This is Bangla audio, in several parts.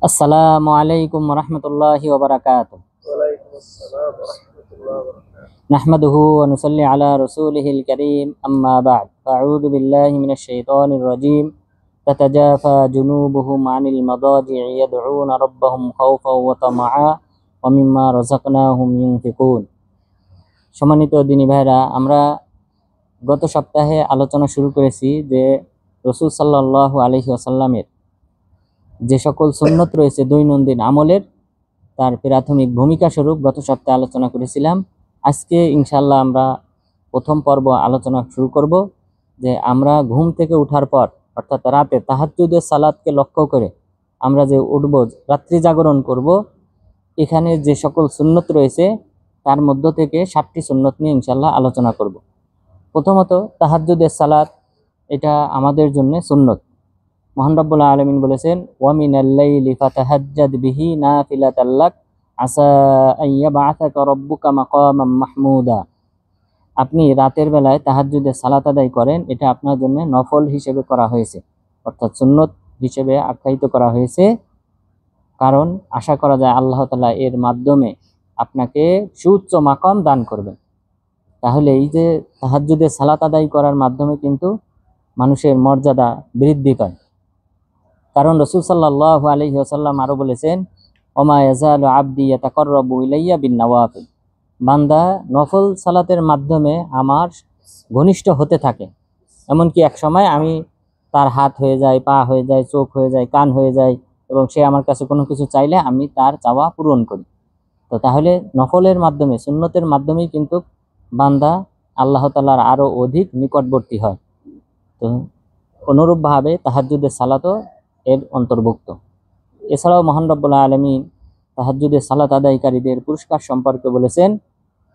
আসসালামু আলাইকুম রহমতুল্লাহি ওয়া বারাকাতুহু। ওয়ালাইকুম আসসালাম ওয়া রাহমাতুল্লাহি ওয়া বারাকাতুহু। নাহমাদুহু ওয়া নুসাল্লি আলা রাসূলিহিল কারীম, আম্মা বা'দ। আউযু বিল্লাহি মিনাশ শাইতানির রাজীম। তাতাজাফা জুনুবুহুম আনিল মাদাজি'i ইয়াদউনা রাব্বাহুম খাওফাও ওয়া তামাআ ওয়া মিম্মা রাযাকনাহুম ইউনফিকুন। সম্মানিত দিনী ভাইরা, আমরা গত সপ্তাহে আলোচনা শুরু করেছি যে রাসূল সাল্লাল্লাহু আলাইহি ওয়াসাল্লামের যে সকল সুন্নত রয়েছে দৈনন্দিন আমলের, তার প্রাথমিক ভূমিকা স্বরূপ গত সপ্তাহে আলোচনা করেছিলাম। আজকে ইনশাআল্লাহ আমরা প্রথম পর্ব আলোচনা শুরু করব যে আমরা ঘুম থেকে ওঠার পর অর্থাৎ রাতে তাহাজ্জুদের সালাতকে লক্ষ্য করে আমরা যে উঠব, রাত্রি জাগরণ করব, এখানে যে সকল সুন্নত রয়েছে তার মধ্য থেকে 7টি সুন্নত নিয়ে ইনশাআল্লাহ আলোচনা করব। প্রথমত, তাহাজ্জুদের সালাত এটা আমাদের জন্য সুন্নত। মহান রব্বুল আলামিন বলেছেন, ওয়া মিনাল লাইলি ফাতাহাজ্জাদ বিহি নাফিলাতাল লাক আসা আন ইয়াবআসাকা রাব্বুকা মাকামাম মাহমুদা। আপনি রাতের বেলায় তাহাজ্জুদের সালাত আদায় করেন, এটা আপনার জন্য নফল হিসেবে করা হয়েছে, অর্থাৎ সুন্নত হিসেবে আখ্যায়িত করা হয়েছে। কারণ আশা করা যায় আল্লাহ তাআলা এর মাধ্যমে আপনাকে সুউচ্চ মাকাম দান করবেন। তাহলে এই যে তাহাজ্জুদের সালাত আদায় করার মাধ্যমে কিন্তু মানুষের মর্যাদা বৃদ্ধি পায়। কারণ রাসূল সাল্লাল্লাহু আলাইহি ওয়াসাল্লাম আরো বলেছেন, ওমা ইয়াজালু আবদি ইয়াতাকাররাবু ইলাইয়া বিন নওয়াফিল। বান্দা নফল সালাতের মাধ্যমে আমার ঘনিষ্ঠ হতে থাকে, এমনকি এক সময় আমি তার হাত হয়ে যায়, পা হয়ে যায়, চোখ হয়ে যায়, কান হয়ে যায়, এবং সে আমার কাছে কোনো কিছু চাইলে আমি তার চাওয়া পূরণ করি। তো তাহলে নফলের মাধ্যমে, সুন্নতের মাধ্যমেই কিন্তু বান্দা আল্লাহ তাআলার আরো অধিক নিকটবর্তী হয়। তো অনুরূপভাবে তাহাজ্জুদের সালাতও এর অন্তর্ভুক্ত। এছাড়াও মহান রব্বুল আলামিন তাহাজ্জুদের সালাত আদায়কারীদের পুরস্কার সম্পর্কে বলেছেন,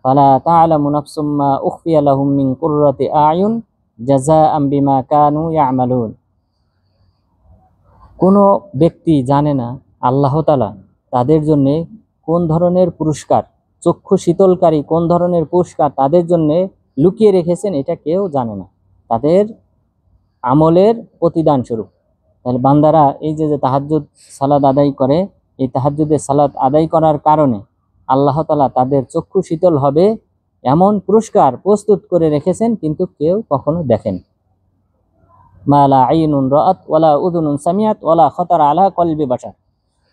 ফালা তা'লামু নাফসুম মা উখফিয়া লাহুম মিন কুররাতি আ'য়ুন জাযাআম বিমা কানু ইয়া'মালুন। কোনো ব্যক্তি জানে না আল্লাহ তাআলা তাদের জন্য কোন ধরনের পুরস্কার, চক্ষু শীতলকারী কোন ধরনের পুরস্কার তাদের জন্য লুকিয়ে রেখেছেন, এটা কেউ জানে না, তাদের আমলের প্রতিদান স্বরূপ। তাহলে বান্দারা এই যে তাহাজ্জুদ সালাত আদায় করে, এই তাহাজ্জুদের সালাত আদায় করার কারণে আল্লাহ তাআলা তাদের চক্ষু শীতল হবে এমন পুরস্কার প্রস্তুত করে রেখেছেন, কিন্তু কেউ কখনো দেখেন। মা লা আইনুন রাআত ওয়ালা উযুনুন সামিআত ওয়ালা খাতারা আলা কলবি বাশার।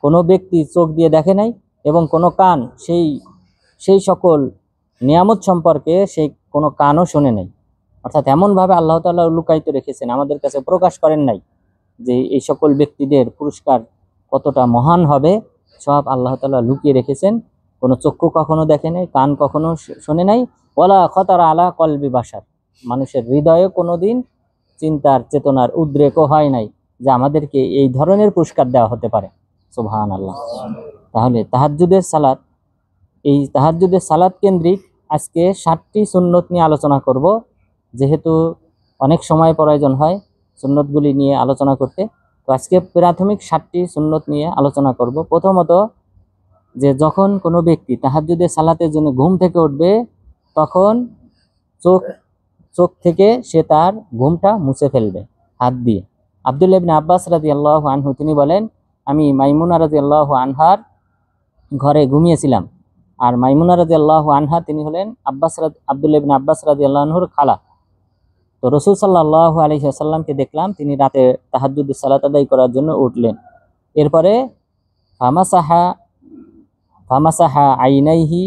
কোনো ব্যক্তি চোখ দিয়ে দেখে নাই এবং কোনো কান সেই সকল নিয়ামত সম্পর্কে সেই কোনো কানও শোনে নাই। অর্থাৎ এমনভাবে আল্লাহ তাআলা লুকায়িত রেখেছেন, আমাদের কাছে প্রকাশ করেন নাই যে এই সকল ব্যক্তিদের পুরস্কার কতটা মহান হবে, সব আল্লাহ তাআলা লুকিয়ে রেখেছেন। কোনো চক্ষু কখনো দেখে নাই, কান কখনো শোনে নাই, ওয়ালা খাতারা আলা কলবি বাশার, মানুষের হৃদয়ে কোনোদিন চিন্তার চেতনার উদ্রেকও হয় নাই যে আমাদেরকে এই ধরনের পুরস্কার দেওয়া হতে পারে। সুবহানাল্লাহ। তাহলে তাহাজ্জুদের সালাত, এই তাহাজ্জুদের সালাত কেন্দ্রিক আজকে 7টি সুন্নত নিয়ে আলোচনা করব। যেহেতু অনেক সময় প্রয়োজন হয় সুন্নতগুলি নিয়ে আলোচনা করতে, তো আজকে প্রাথমিক 7টি সুন্নত নিয়ে আলোচনা করব। প্রথমত, যে যখন কোনো ব্যক্তি তাহাজ্জুদের সালাতের জন্য ঘুম থেকে উঠবে, তখন চোখ থেকে সে তার ঘুমটা মুছে ফেলবে হাত দিয়ে। আব্দুল্লাহ ইবনে আব্বাস রাদিয়াল্লাহু আনহু তিনি বলেন, আমি মাইমুনা রাদিয়াল্লাহু আনহার ঘরে ঘুমিয়েছিলাম। আর মাইমুনা রাদিয়াল্লাহু আনহা তিনি হলেন আব্দুল্লাহ ইবনে আব্বাস রাদিয়াল্লাহু আনহুর খালা। তো রাসূল সাল্লাল্লাহু আলাইহি ওয়াসাল্লামকে দেখলাম তিনি রাতে তাহাজ্জুদের সালাত আদায় করার জন্য উঠলেন। এরপরে ফামাসাহা আইনাইহি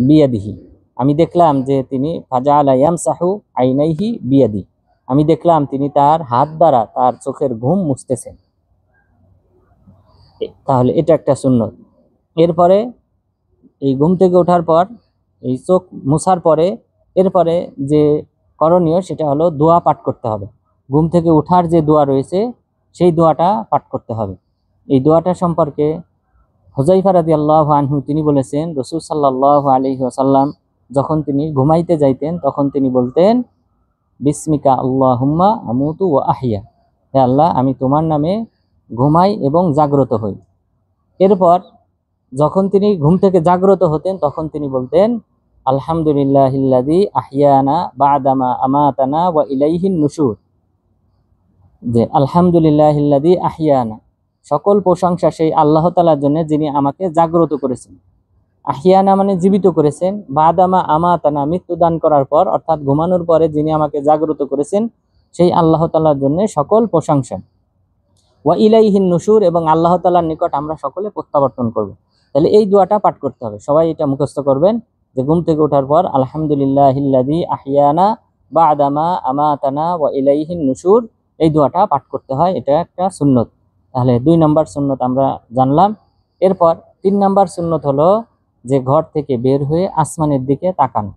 বিয়াদিহি, আমি দেখলাম যে তিনি ফাজাআলা ইয়ামসাহু আইনাইহি বিয়াদি, আমি দেখলাম তিনি তার হাত দ্বারা তার চোখের ঘুম মুছতেছেন। তাহলে এটা একটা সুন্নত। এরপরে এই ঘুম থেকে ওঠার পর, এই চোখ মুছার পরে এরপরে যে করণীয় সেটা হলো দোয়া পাঠ করতে হবে। ঘুম থেকে ওঠার যে দোয়া রয়েছে সেই দোয়াটা পাঠ করতে হবে। এই দোয়াটা সম্পর্কে হুযায়ফা রাদিয়াল্লাহু আনহু তিনি বলেছেন, রাসূল সাল্লাল্লাহু আলাইহি ওয়াসাল্লাম যখন তিনি ঘুমাইতে যাইতেন তখন তিনি বলতেন, বিসমিকা আল্লাহুম্মা আমুতু ওয়া আহইয়া, হে আল্লাহ আমি তোমার নামে ঘুমাই এবং জাগ্রত হই। এরপর যখন তিনি ঘুম থেকে জাগ্রত হতেন তখন তিনি বলতেন, আলহামদুলিল্লাহিল্লাযী আহইয়ানা বা'দামা আমাতানা ওয়া ইলাইহিন নুশুর, যে আলহামদুলিল্লাহিল্লাযী আহিয়ানা, সকল প্রশংসা সেই আল্লাহ তাআলার জন্য যিনি আমাকে জাগ্রত করেছেন। আহিয়ানা মানে জীবিত করেছেন, বাদামা আমাতানা মৃত্যু দান করার পর অর্থাৎ ঘুমানোর পরে যিনি আমাকে জাগ্রত করেছেন সেই আল্লাহ তাআলার জন্য সকল প্রশংসা। ওয়া ইলাইহিন নুশুর, এবং আল্লাহ তাআলার নিকট আমরা সকলে প্রত্যাবর্তন করব। তাহলে এই দোয়াটা পাঠ করতে হবে, সবাই এটা মুখস্থ করবেন যে ঘুম থেকে ওঠার পর আলহামদুলিল্লাহিল্লাযী আহিয়ানা বাদামা আমাতানা ওয়া ইলাইহিন নুশুর, এই দোয়াটা পাঠ করতে হয়, এটা একটা সুন্নত। তাহলে 2 নম্বর সুন্নত আমরা জানলাম। এরপর 3 নম্বর সুন্নত হলো যে ঘর থেকে বের হয়ে আসমানের দিকে তাকানো।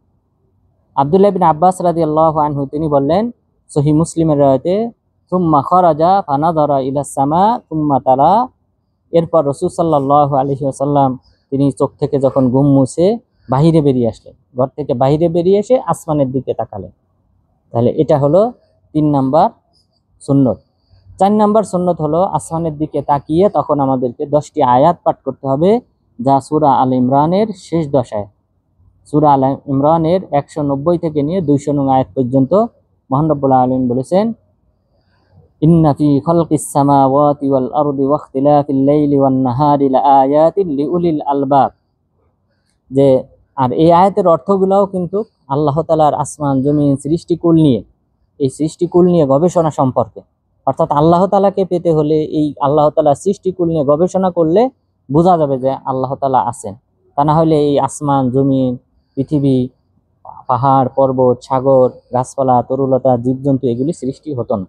আব্দুল্লাহ বিন আব্বাস রাদিয়াল্লাহু আনহু তিনি বললেন, সহিহ মুসলিমের রাওয়ায়াতে, সুম্মা খারাজা ফানাযারা ইলাস সামা সুম্মা তালা, এরপর রাসূল সাল্লাল্লাহু আলাইহি ওয়াসাল্লাম তিনি চোখ থেকে যখন ঘুম মুছে বাহিরে বেরিয়ে আসলেন, ঘর থেকে বাহিরে বেরিয়ে এসে আসমানের দিকে তাকালেন। তাহলে এটা হলো 3 নাম্বার সুন্নত। 4 নাম্বার সুন্নত হলো আসমানের দিকে তাকিয়ে তখন আমাদেরকে 10টি আয়াত পাঠ করতে হবে, যা সূরা আল ইমরানের শেষ 10 আয়াত। সূরা আল ইমরানের 190 থেকে নিয়ে 200 নং আয়াত পর্যন্ত মহান রব্বুল আলামিন বলেছেন, ইন্না ফি খালকিস সামাওয়াতি ওয়াল আরদি ওয়া ইখতিলাফিল লাইলি ওয়ান নাহারি লাআয়াতিন লিউলিল আলবাব। যে আর এই আয়াতের অর্থগুলোও কিন্তু আল্লাহ তাআলার আসমান জমিন সৃষ্টিকুল নিয়ে, এই সৃষ্টিকুল নিয়ে গবেষণা সম্পর্কে। অর্থাৎ আল্লাহ তাআলাকে পেতে হলে এই আল্লাহ তাআলার সৃষ্টিকুল নিয়ে গবেষণা করলে বোঝা যাবে যে আল্লাহ তাআলা আছেন। তা না হলে এই আসমান জমিন পৃথিবী পাহাড় পর্বত সাগর গাছপালা তরুলতা জীবজন্তু এগুলি সৃষ্টি হতো না।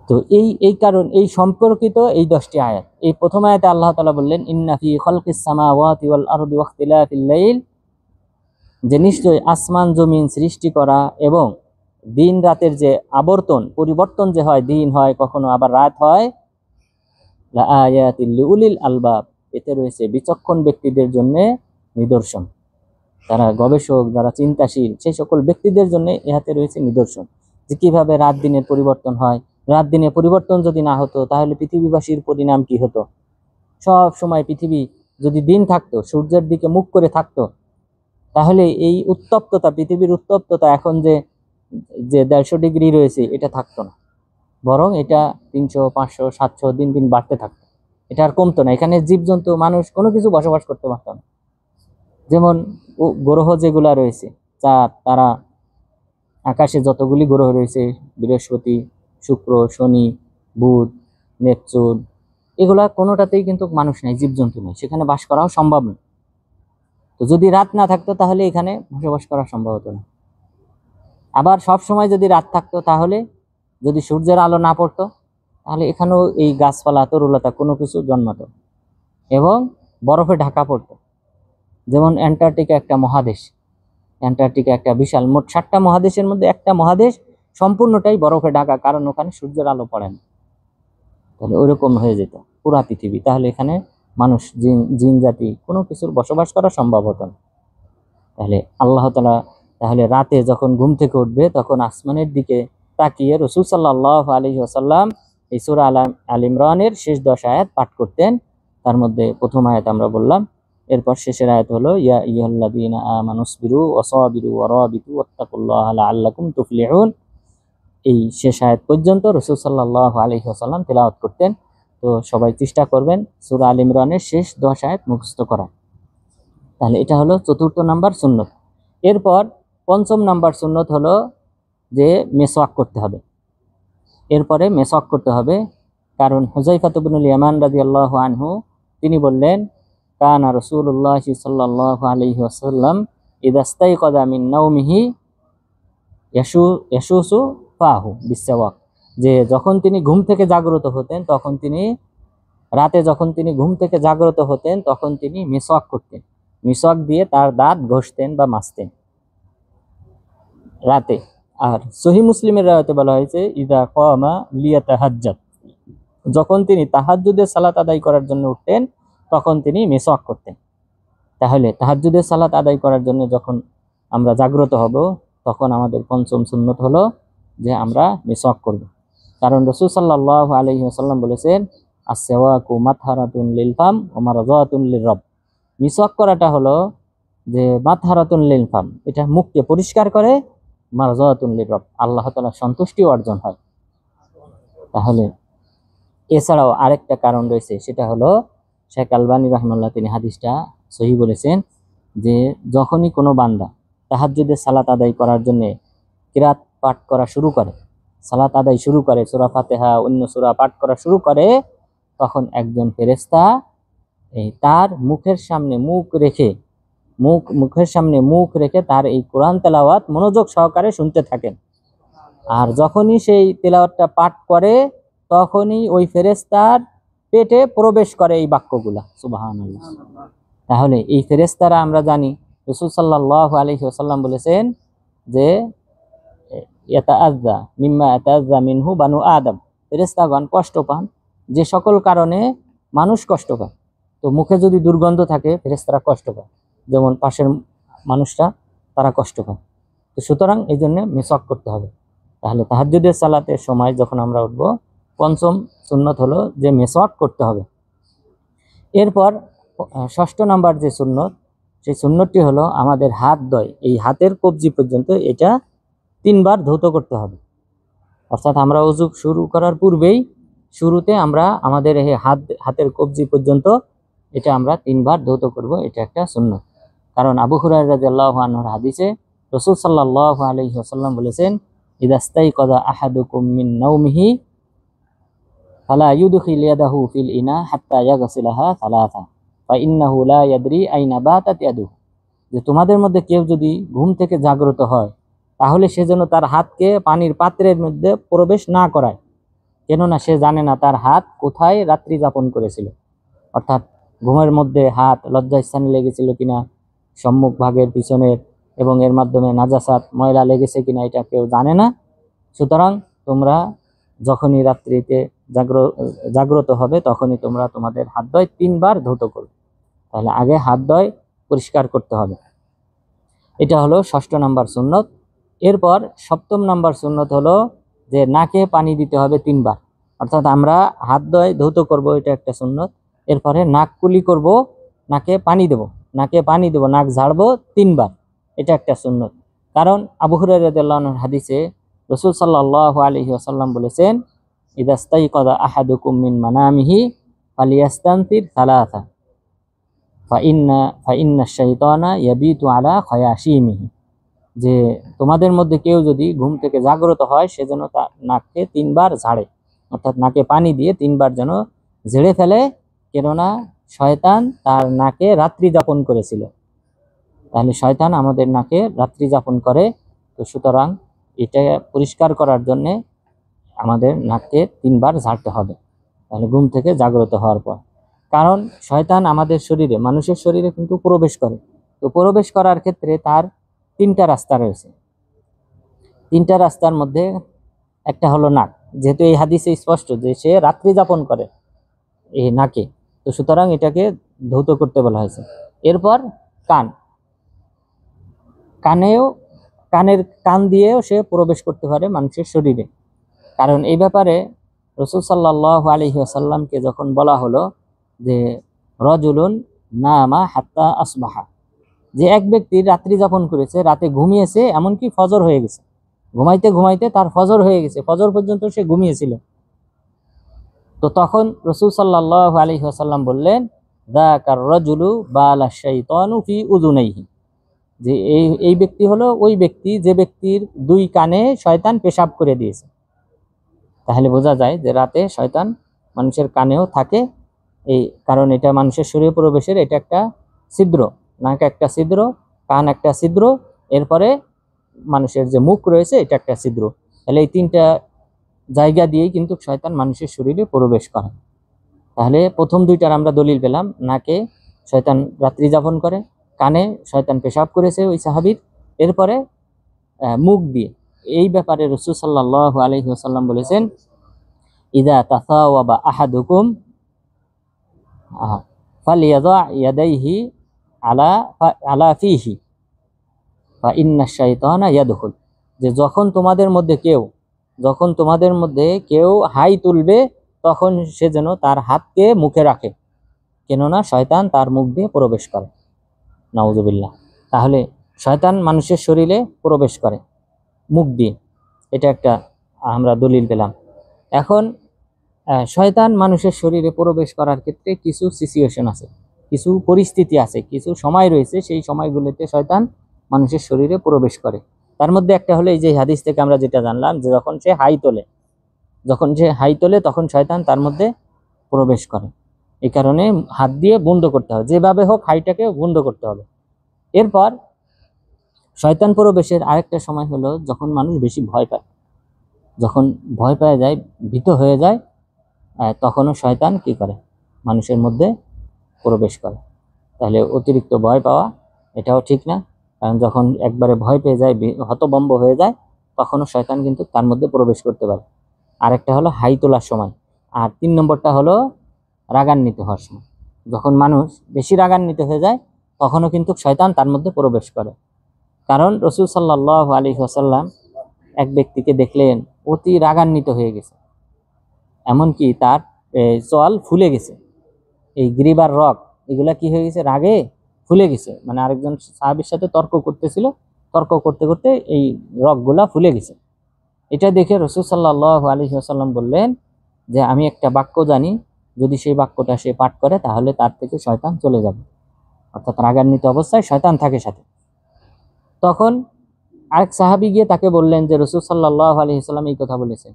তো এই কারণ এই সম্পর্কিত এই 10টি আয়াত। এই প্রথম আয়াতে আল্লাহ তাআলা বললেন, ইন্না ফি খালকিস সামাওয়াতি ওয়াল আরদি ওয়া ইখতিলাফিল লাইল, যে নিশ্চয় আসমান জমিন সৃষ্টি করা এবং দিন রাতের যে আবর্তন পরিবর্তন যে হয়, দিন হয় কখনো আবার রাত হয়, লাআয়াতিল লিউলিল আলবাব, এতে রয়েছে বিচক্ষণ ব্যক্তিদের জন্য নিদর্শন। যারা গবেষক যারা চিন্তাশীল সেই সকল ব্যক্তিদের জন্য ইহাতে রয়েছে নিদর্শন, যে কিভাবে রাত দিনের পরিবর্তন হয়। রাত দিনে পরিবর্তন যদি না হতো তাহলে পৃথিবীবাসীর পরিণাম কি হতো? সব সময় পৃথিবী যদি দিন থাকতো, সূর্যের দিকে মুখ করে থাকতো, তাহলে এই উত্তপ্ততা পৃথিবীর উত্তপ্ততা এখন যে 150 ডিগ্রি রয়েছে এটা থাকতো না, বরং এটা 300 500 700 দিন দিন বাড়তে থাকতো, এটা আর কমতো না। এখানে জীবজন্তু মানুষ কোনো কিছু বসবাস করতে পারতো না। যেমন গ্রহ যেগুলা রয়েছে, চাঁদ তারা, আকাশে যতগুলি গ্রহ রয়েছে, বৃহস্পতি শুক্র শনি বুধ নেপচুন, এগুলা কোনোটাতেই কিন্তু মানুষ নাই, জীবজন্তু নেই, সেখানে বাস করাও সম্ভব নয়। তো যদি রাত না থাকতো তাহলে এখানে বসবাস করা সম্ভব হতো না। আবার সব সময় যদি রাত থাকতো, তাহলে যদি সূর্যের আলো না পড়তো তাহলে এখানেও এই গাছপালা তরুলতা কোনো কিছু জন্মাতো এবং বরফে ঢাকা পড়তো। যেমন অ্যান্টার্কটিকা একটা মহাদেশ, অ্যান্টার্কটিকা একটা বিশাল, মোট 7টা মহাদেশের মধ্যে একটা মহাদেশ সম্পূর্ণটাই বরফে ঢাকা, কারণ ওখানে সূর্যের আলো পড়ে না। তাহলে ওইরকম হয়ে যেত পুরা পৃথিবী, তাহলে এখানে মানুষ জিন জাতি কোনো কিছুর বসবাস করা সম্ভব হতো না। তাহলে আল্লাহ তাআলা তাহলে রাতে যখন ঘুম থেকে উঠবে তখন আসমানের দিকে তাকিয়ে রাসূল সাল্লাল্লাহু আলাইহি ওয়াসাল্লাম এই সূরা আল ইমরানের শেষ 10 আয়াত পাঠ করতেন। তার মধ্যে প্রথম আয়াত আমরা বললাম, এরপর শেষের আয়াত হলো ইয়া আইয়ুহাল্লাযীনা আমানুসবিরু ওয়াসাবিরু ওয়ারাবিতু ওয়াত্তাকুল্লাহা লাআল্লাকুম তুফলিহুন। এই শেষ আয়াত পর্যন্ত রাসূল সাল্লাল্লাহু আলাইহি ওয়াসাল্লাম তেলাওয়াত করতেন। তো সবাই চেষ্টা করবেন সূরা আল ইমরানের শেষ 10 আয়াত মুখস্থ করা। তাহলে এটা হলো 4র্থ নাম্বার সুন্নত। এরপর 5ম নাম্বার সুন্নত হলো যে মেসওয়াক করতে হবে। এরপরে মেসওয়াক করতে হবে, কারণ হুযায়ফা ইবনুল ইয়ামান রাদিয়াল্লাহু আনহু তিনি বললেন, কানা রাসূলুল্লাহ সাল্লাল্লাহু আলাইহি ওয়াসাল্লাম ইযা ইস্তাইকাযা মিন নাওমিহি ইয়াশুসু ফাহু বিসওয়াক, যে যখন তিনি ঘুম থেকে জাগ্রত হতেন তখন তিনি রাতে যখন তিনি ঘুম থেকে জাগ্রত হতেন তখন তিনি মিসওয়াক করতেন, মিসওয়াক দিয়ে তার দাঁত ঘষতেন বা মাজতেন রাতে। আর সহিহ মুসলিমের রাওয়ায়াতে বলা হয়েছে ইযা কামা লিয়াতাহাজ্জাদ, যখন তিনি তাহাজ্জুদের সালাত আদায় করার জন্য উঠতেন তখন তিনি মিসওয়াক করতেন। তাহলে তাহাজ্জুদের সালাত আদায় করার জন্য যখন আমরা জাগ্রত হব তখন আমাদের 5ম সুন্নত হলো যে আমরা মিসওয়াক করব, কারণ রাসূল সাল্লাল্লাহু আলাইহি ওয়াসাল্লাম বলেছেন আসওয়াকু মাতহারাতুন লিল ফাম ওয়া মারযাতুন লির-রব। মিসওয়াক করাটা হলো যে মাতহারাতুন লিল ফাম, এটা মুখকে পরিষ্কার করে, মারযাতুন লির-রব আল্লাহ তাআলার সন্তুষ্টি অর্জন হয়। তাহলে এছাড়াও আরেকটা কারণ রয়েছে, সেটা হলো শেখ আলবানী রাহিমাহুল্লাহ তিনি হাদিসটা সহিহ বলেছেন যে যখনই কোনো বান্দা তাহাজ্জুদের সালাত আদায় করার জন্য কিরাত পাঠ করা শুরু করে, সালাত আদায় শুরু করে, সূরা ফাতিহা অন্য সূরা পাঠ করা শুরু করে, তখন একজন ফেরেশতা তার মুখের সামনে মুখ রেখে তার এই কোরআন তেলাওয়াত মনোযোগ সহকারে শুনতে থাকেন। আর যখনই সেই তেলাওয়াতটা পাঠ করে তখনই ওই ফেরেশতার পেটে প্রবেশ করে এই বাক্যগুলা, সুবহানাল্লাহ। তাহলে এই ফেরেশতারা আমরা জানি রাসূল সাল্লাল্লাহু আলাইহি ওয়াসাল্লাম বলেছেন যে ইয়াতাআযযা মিম্মা ইয়াতাআযযা মিনহু বানু আদম, ফেরেশতাগণ কষ্ট পান যে সকল কারণে মানুষ কষ্ট পায়। তো মুখে যদি দুর্গন্ধ থাকে ফেরেশতারা কষ্ট পায়, যেমন পাশের মানুষরা তারা কষ্ট পায়। তো সুতরাং এই জন্য মিসওয়াক করতে হবে। তাহলে তাহাজ্জুদের সালাতের সময় যখন আমরা উঠবো, পঞ্চম সুন্নত হলো যে মিসওয়াক করতে হবে। এরপর ষষ্ঠ নাম্বার যে সুন্নত, সেই সুন্নতটি হলো আমাদের হাতদ্বয়, এই হাতের কবজি পর্যন্ত এটা 3 বার ধৌত করতে হবে। অর্থাৎ আমরা ওযু শুরু করার পূর্বেই শুরুতে আমরা আমাদের এই হাতের কবজি পর্যন্ত এটা আমরা 3 বার ধৌত করব, এটা একটা সুন্নত। কারণ আবু হুরায়রা রাদিয়াল্লাহু আনহুর হাদিসে রাসূল সাল্লাল্লাহু আলাইহি ওয়াসাল্লাম বলেছেন ইদাস্তাইকাযা আহাদুকুম মিন নাওমিহি ফালা ইউদখিল ইয়াদাহু ফিল ইনা হাত্তা ইয়াগসিলাহা সালাসা ফা ইন্নাহু লা ইয়াদরি আইনা বাতাত ইয়াদুহু, যে তোমাদের মধ্যে কেউ যদি ঘুম থেকে জাগ্রত হয় তাহলে সে যেন তার হাতকে পানির পাত্রের মধ্যে প্রবেশ না করায়, কেননা সে জানে না তার হাত কোথায় রাত্রি যাপন করেছিল। অর্থাৎ ঘুমের মধ্যে হাত লজ্জাস্থানে লেগেছিল কিনা, সম্মুখ ভাগের পিছনের, এবং এর মাধ্যমে নাজাসাত ময়লা লেগেছে কিনা এটা কেউ জানে না। সুতরাং তোমরা যখনই রাত্রিতে জাগ্রত হবে তখনই তোমরা তোমাদের হাতদ্বয় 3 বার ধৌত করবে। তাহলে আগে হাতদ্বয় পরিষ্কার করতে হবে। এটা হলো ষষ্ঠ নাম্বার সুন্নত। এরপর সপ্তম নাম্বার সুন্নত হলো যে নাকে পানি দিতে হবে 3 বার। অর্থাৎ আমরা হাতদ্বয় ধৌত করব, এটা একটা সুন্নত। এরপরে নাক কুলি করব, নাকে পানি দেব, নাক ঝাড়বো 3 বার, এটা একটা সুন্নত। কারণ আবু হুরায়রা রাদিয়াল্লাহু আনহুর হাদিসে রাসূল সাল্লাল্লাহু আলাইহি ওয়াসাল্লাম বলেছেন ইদাস্তাইকাযা আহাদুকুম মিন মানামিহি ফালিয়াস্তানতির সালাসা ফা ইন্না শাইতানা ইয়াবিতু আলা খায়াশিমিহি, যে তোমাদের মধ্যে কেউ যদি ঘুম থেকে জাগ্রত হয় সে যেন তার নাককে 3 বার ঝাড়ে, অর্থাৎ নাকে পানি দিয়ে 3 বার যেন ঝেড়ে ফেলে, কেননা শয়তান তার নাকে রাত্রি যাপন করেছিল। তাহলে শয়তান আমাদের নাকে রাত্রি যাপন করে। তো সুতরাং এটা পরিষ্কার করার জন্য আমাদের নাককে 3 বার ঝাড়তে হবে, তাহলে ঘুম থেকে জাগ্রত হওয়ার পর। কারণ শয়তান আমাদের শরীরে, মানুষের শরীরে কিন্তু প্রবেশ করে। তো প্রবেশ করার ক্ষেত্রে তার 3টা রাস্তা রয়েছে। 3টা রাস্তার মধ্যে একটা হলো নাক, যেহেতু এই হাদিসে স্পষ্ট যে সে রাত্রি যাপন করে এই নাকে, তো সুতরাং এটাকে ধৌত করতে বলা হয়েছে। এরপর কান দিয়েও সে প্রবেশ করতে পারে মানুষের শরীরে। কারণ এই ব্যাপারে রাসূল সাল্লাল্লাহু আলাইহি ওয়াসাল্লামকে যখন বলা হলো যে রাজুলুন নামা হাত্তা আসবাহা, যে এক ব্যক্তি রাত্রি যাপন করেছে, রাতে ঘুমিয়েছে, এমনকি ফজর হয়ে গেছে, ঘুমাইতে ঘুমাইতে তার ফজর হয়ে গেছে, ফজর পর্যন্ত সে ঘুমিয়েছিল। তো তখন রাসূল সাল্লাল্লাহু আলাইহি ওয়াসাল্লাম বললেন যাকার রাজুলু বালা শাইতানু ফি উযুনাইহি, যে এই ব্যক্তি হলো ওই ব্যক্তি যে ব্যক্তির 2 কানে শয়তান পেশাব করে দিয়েছে। তাহলে বোঝা যায় যে রাতে শয়তান মানুষের কানেও থাকে, এই কারণ এটা মানুষের শরীরে প্রবেশের এটা একটা ছিদ্র, নাক একটা ছিদ্র, কান একটা ছিদ্র, এরপরে মানুষের যে মুখ রয়েছে এটা একটা ছিদ্র। তাহলে এই 3টা জায়গা দিয়েই কিন্তু শয়তান মানুষের শরীরে প্রবেশ করে। তাহলে প্রথম 2টার আমরা দলিল পেলাম, নাকে শয়তান রাত্রি যাপন করে, কানে শয়তান পেশাব করেছে ওই সাহাবীর, এরপরে মুখ দিয়ে। এই ব্যাপারে রাসূল সাল্লাল্লাহু আলাইহি ওয়াসাল্লাম বলেছেন ইযা তাসাওয়াবা আহাদুকুম ফালিয়াযা ইয়াদাইহি আলা ফিহি ফা ইন্না শাইতানা ইয়াদখুল, যে যখন তোমাদের মধ্যে কেউ হাই তুলবে তখন সে যেন তার হাতকে মুখে রাখে, কেননা শয়তান তার মুখ দিয়ে প্রবেশ করে। নাউযুবিল্লাহ। তাহলে শয়তান মানুষের শরীরে প্রবেশ করে মুখ দিয়ে, এটা একটা আমরা দলিল পেলাম। এখন শয়তান মানুষের শরীরে প্রবেশ করার ক্ষেত্রে কিছু সিচুয়েশন আছে, কিছু পরিস্থিতি আছে, কিছু সময় রয়েছে, সেই সময়গুলোতে শয়তান মানুষের শরীরে প্রবেশ করে। তার মধ্যে একটা হলো এই যে হাদিস থেকে আমরা যেটা জানলাম যে যখন সে হাই তোলে তখন শয়তান তার মধ্যে প্রবেশ করে। এই কারণে হাত দিয়ে বন্ধ করতে হবে, যেভাবে হোক হাইটাকে বন্ধ করতে হবে। এরপর শয়তান প্রবেশের আরেকটা সময় হলো যখন মানুষ বেশি ভয় পায়, যখন ভয় পেয়ে যায়, ভীত হয়ে যায়, তখনও শয়তান কি করে, মানুষের মধ্যে প্রবেশ করে। তাহলে অতিরিক্ত ভয় পাওয়া এটাও ঠিক না, কারণ যখন একবারে ভয় পেয়ে যায়, হতভম্ব হয়ে যায়, তখনও শয়তান কিন্তু তার মধ্যে প্রবেশ করতে পারে। আরেকটা হলো হাই তোলার সময়। আর 3 নম্বরটা হলো রাগান্বিত হওয়ার সময়। যখন মানুষ বেশি রাগান্বিত হয়ে যায় তখনও কিন্তু শয়তান তার মধ্যে প্রবেশ করে। কারণ রাসূল সাল্লাল্লাহু আলাইহি ওয়াসাল্লাম এক ব্যক্তিকে দেখলেন অতি রাগান্বিত হয়ে গেছে, এমনকি তার চোয়াল ফুলে গেছে, এই গ্রীবার রগ এগুলা কি হয়ে গেছে, রাগে ফুলে গেছে। মানে আরেকজন সাহাবীর সাথে তর্ক করতে করতে এই রগগুলা ফুলে গেছে। এটা দেখে রাসূল সাল্লাল্লাহু আলাইহি ওয়াসাল্লাম বললেন যে আমি একটা বাক্য জানি, যদি সেই বাক্যটা সে পাঠ করে তাহলে তার থেকে শয়তান চলে যাবে। অর্থাৎ রাগান্বিত অবস্থায় শয়তান থাকে সাথে। তখন আরেক সাহাবী গিয়ে তাকে বললেন যে রাসূল সাল্লাল্লাহু আলাইহি ওয়াসাল্লাম এই কথা বলেছেন,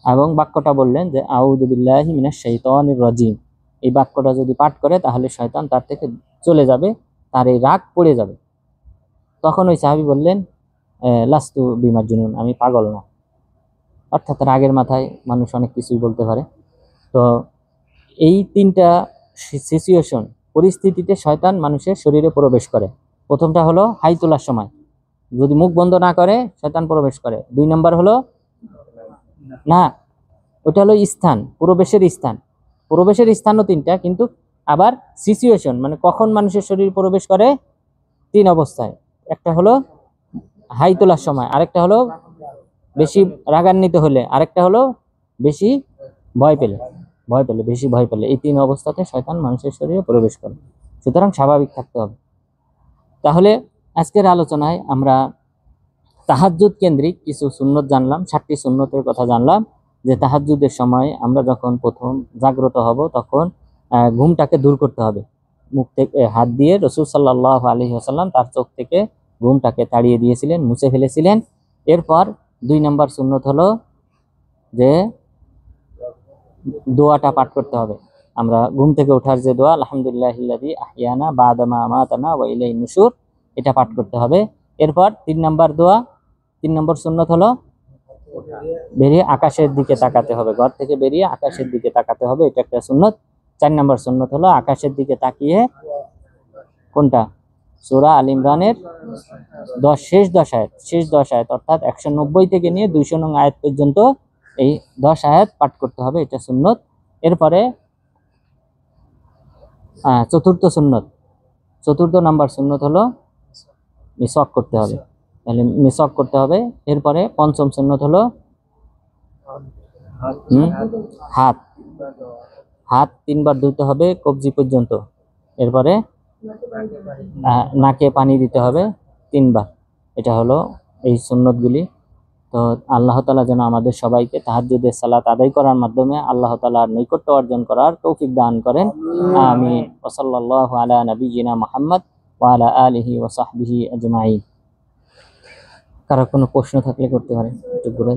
এবং বাক্যটা বললেন যে আউযু বিল্লাহি মিনাশ শাইতানির রাজিম। এই বাক্যটা যদি পাঠ করে তাহলে শয়তান তার থেকে চলে যাবে, তার এই রাগ পড়ে যাবে। তখন ওই সাহাবী বললেন লাস্তু বিমাজনুন, আমি পাগল না। অর্থাৎ রাগের মাথায় মানুষ অনেক কিছুই বলতে পারে। তো এই 3টা সিচুয়েশন, পরিস্থিতিতে শয়তান মানুষের শরীরে প্রবেশ করে। প্রথমটা হলো হাই তোলার সময়, যদি মুখ বন্ধ না করে শয়তান প্রবেশ করে। 2 নম্বর হলো না, ওটা হলো স্থান, প্রবেশের স্থানও 3টা, কিন্তু আবার সিচুয়েশন মানে কখন মানুষের শরীর প্রবেশ করে 3 অবস্থায়। একটা হলো হাই তোলার সময়, আরেকটা হলো বেশি রাগান্বিত হলে, আরেকটা হলো বেশি বেশি ভয় পেলে। এই 3 অবস্থাতে শয়তান মানুষের শরীরে প্রবেশ করে। সুতরাং স্বাভাবিক থাকতে হবে। তাহলে আজকের আলোচনায় আমরা তাহাজ্জুদ কেন্দ্রিক কিছু সুন্নত জানলাম, 7টি সুন্নতের কথা জানলাম। যে তাহাজ্জুদের সময় আমরা যখন প্রথম জাগ্রত হব তখন ঘুমটাকে দূর করতে হবে। মুখ থেকে হাত দিয়ে রাসূল সাল্লাল্লাহু আলাইহি ওয়াসাল্লাম তার চোখ থেকে ঘুমটাকে তাড়িয়ে দিয়েছিলেন, মুছে ফেলেছিলেন। এরপর 2 নম্বর সুন্নত হলো যে দোয়াটা পাঠ করতে হবে। আমরা ঘুম থেকে ওঠার যে দোয়া, আলহামদুলিল্লাহিল্লাযী আহইয়ানা বা'দা মা আমাতানা ওয়া ইলাইহিন নুশুর, এটা পাঠ করতে হবে। এরপর 3 নম্বর দোয়া, 3 নম্বর সুন্নত হলো বেরিয়ে আকাশের দিকে তাকাতে হবে, ঘর থেকে বেরিয়ে আকাশের দিকে তাকাতে হবে, এটা একটা সুন্নত। 4 নম্বর সুন্নত হলো আকাশের দিকে তাকিয়ে কোনটা, সূরা আল ইমরানের শেষ 10 আয়াত অর্থাৎ 190 থেকে নিয়ে 200 নং আয়াত পর্যন্ত এই 10 আয়াত পাঠ করতে হবে, এটা সুন্নত। এরপরে চতুর্থ নাম্বার সুন্নত হলো মিসওয়াক করতে হবে, তাহলে মিসওয়াক করতে হবে। এরপরে 5ম সুন্নত হলো হাত 3বার ধুতে হবে কবজি পর্যন্ত। এরপরে নাকে পানি দিতে হবে 3বার। এটা হলো এই সুন্নতগুলি। তো আল্লাহ তাআলা যেন আমাদের সবাইকে তাহাজ্জুদের সালাত আদায় করার মাধ্যমে আল্লাহ তাআলার নৈকট্য অর্জন করার তৌফিক দান করেন। আমিন। ওয়া সাল্লাল্লাহু আলা নাবিয়িনা মুহাম্মদ ওয়া আলা আলিহি ওয়া সাহবিহি আজমাইন। কারো কোনো প্রশ্ন থাকলে করতে পারেন, একটু ঘুরে।